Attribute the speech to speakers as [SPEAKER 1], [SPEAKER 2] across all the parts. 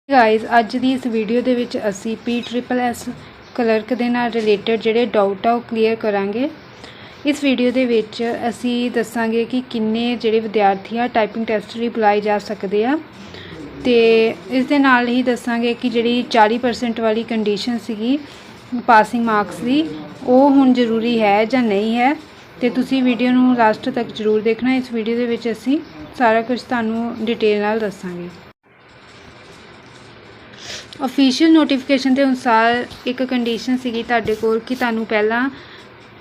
[SPEAKER 1] Guys अज दी इस video दे विच असी PSSS clerk दे नाल रिलेटेड जिहड़े डाउट आ वो क्लीयर करांगे। इस वीडियो दे विच असी दसांगे कि किन्ने जिहड़े विद्यार्थी आ टाइपिंग टैसट लई बुलाए जा सकदे आ ते इस दे नाल ही दसांगे कि जिहड़ी 40% वाली कंडीशन सीगी पासिंग मार्क्स दी वो हुण जरूरी है जां नहीं है। ते तुसी वीडियो नूं लास्ट तक जरूर देखना। इस वीडियो दे विच असी सारा कुछ तुहानूं डिटेल नाल दसांगे। ऑफिशियल नोटिफिकेशन के अनुसार एक कंडीशन सी तुहाडे कोल कि तुहानूं पहला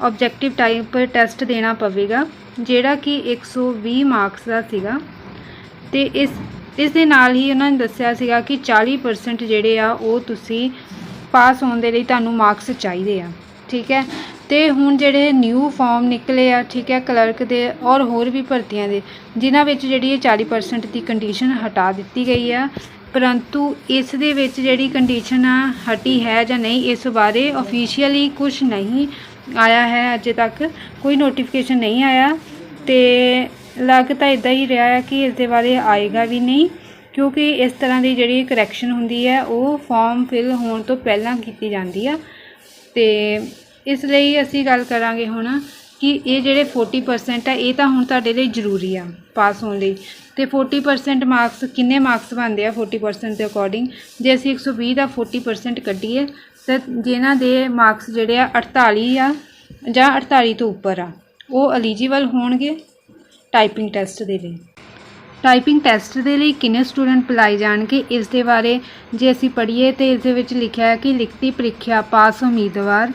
[SPEAKER 1] ऑब्जैक्टिव टाइप टैसट देना पवेगा जिहड़ा कि 120 मार्क्स का सीगा ते इस दे नाल ही उन्होंने दस्सिया सीगा कि 40% जिहड़े आ वो तुसी पास होने दे लई तुहानूं मार्क्स चाहिए आ। ठीक है, तो हुण जिहड़े न्यू फॉर्म निकले आ ठीक है क्लर्क दे और होर भी भर्तियां दे जिन्हां विच जिहड़ी 40% की कंडीशन हटा दी गई है, परंतु इस दे विच जिहड़ी कंडीशन हटी है जां नहीं इस बारे ऑफिशियली कुछ नहीं आया है। अजे तक कोई नोटिफिकेशन नहीं आया तो लग तो इदा ही रहा है कि इस दे बारे आएगा भी नहीं, क्योंकि इस तरह की जिहड़ी करैक्शन हुंदी है वो फॉर्म फिल होने तो पहलां कीती जांदी है। तो इसलिए असी गल करांगे हुण कि ये जिहड़े 40% है ये तो हुण तुहाडे लई जरूरी आ पास होने लई। तो 40% मार्क्स किन्ने मार्क्स बनते हैं 40% के अकॉर्डिंग जे असी 120 का 40% कड्ढीए तो जिन्हां दे मार्क्स जिहड़े 48 आ जां 48 तो उपर आ वो एलीजिबल होणगे टाइपिंग टैसट दे लई। टाइपिंग टैसट के लिए किन्ने स्टूडेंट बुलाए जाएंगे इस दे बारे जे असी पढ़ीए तो इस दे विच लिखिया है कि लिखती परीक्षा पास उम्मीदवार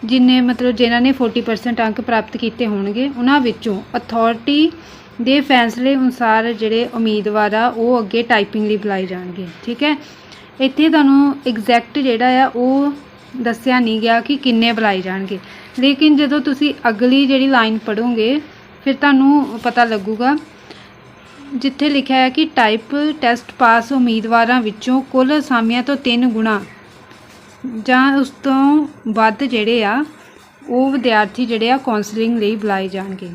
[SPEAKER 1] जिन्हें मतलब जिन्हों ने 40% अंक प्राप्त किए होंगे उन्हां विचों अथॉरिटी दे फैसले अनुसार जिहड़े उम्मीदवार आ वो अगे टाइपिंग लिए बुलाए जाएंगे। ठीक है, इत्थे तुहानूं एग्जैक्ट जिहड़ा आ वो दस्सिया नहीं गया कि किन्ने बुलाए जाएंगे, लेकिन जदों तुसी अगली जिहड़ी लाइन पढ़ोगे फिर तुहानूं पता लगूगा जिथे लिखा है कि टाइप टैसट पास उम्मीदवारों विचों कुल असामियां तो 3 गुणा जां उस तो वध जिहड़े आ वो विद्यार्थी जिहड़े आ कौंसलिंग लई बुलाए जाएंगे।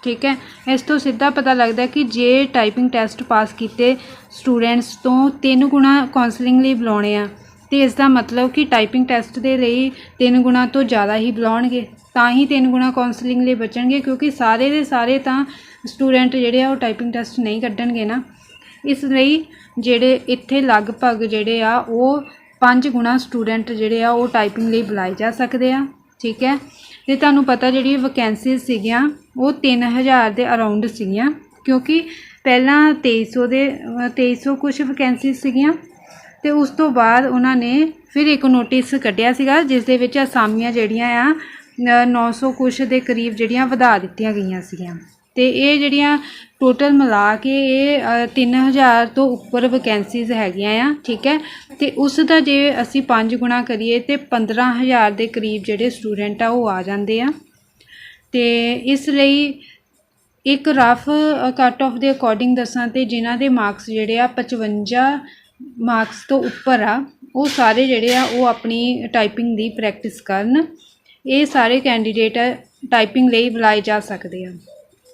[SPEAKER 1] ठीक है, इस तो सीधा पता लगता है कि जे टाइपिंग टैसट पास किए स्टूडेंट्स तो 3 गुणा कौंसलिंग लई बुलाने आ तो इसका मतलब कि टाइपिंग टैसट के लिए 3 गुणा तो ज़्यादा ही बुलाएंगे तां ही 3 गुणा कौंसलिंग लई बचणगे, क्योंकि सारे दे सारे तां स्टूडेंट जिहड़े आ वो टाइपिंग टैसट नहीं कड्ढणगे ना। इसलिए जिहड़े इत्थे लगभग जिहड़े आ वो 5 गुणा स्टूडेंट जिहड़े आ वो टाइपिंग लई बुलाए जा सकदे आ। ठीक है, तो तुहानूं पता जिहड़ी वैकेंसीज सीगियां वो 3000 के अराउंड सीगियां, क्योंकि पहलां 2300 कुछ वैकेंसीज सीगियां ते उस तो बाद उन्होंने फिर एक नोटिस कढ़िया सीगा जिस दे विच असामियां जिहड़ियां आ 900 कुछ के करीब जिहड़ियां वधा दित्तियां गईयां सीगियां ते ये जिहड़ियां टोटल मिला के ये 3000 तो उपर वैकेंसीज हैगियां आ। ठीक है, तो उसका जे असी 5 गुणा करिए तो 15000 के करीब जिहड़े स्टूडेंट आ वो आ जाते हैं। तो इसलिए एक रफ कट ऑफ के अकॉर्डिंग दसां तो जिन्हां दे मार्क्स जिहड़े आ 55 मार्क्स तो उपर आ वो सारे जिहड़े आ वो अपनी टाइपिंग की प्रैक्टिस करन। ये सारे कैंडीडेट टाइपिंग लई बुलाए जा सकते हैं।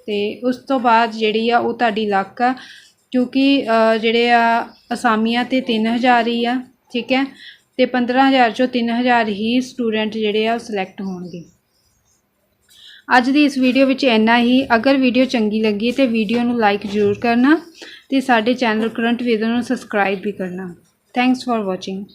[SPEAKER 1] तो उस तो बाद जिहड़ी आ वो तुहाडी लक आ, क्योंकि जिहड़े आ असामियां तो 3000 ही आ। ठीक है, तो 15000 चों 3000 ही स्टूडेंट जिहड़े आ सिलैक्ट होणगे। अज दी इस वीडियो विच इन्ना ही। अगर वीडियो चंगी लगी तो वीडियो नूं लाइक जरूर करना तो साडे चैनल करंट विद नूं सबसक्राइब भी करना। Thanks for watching.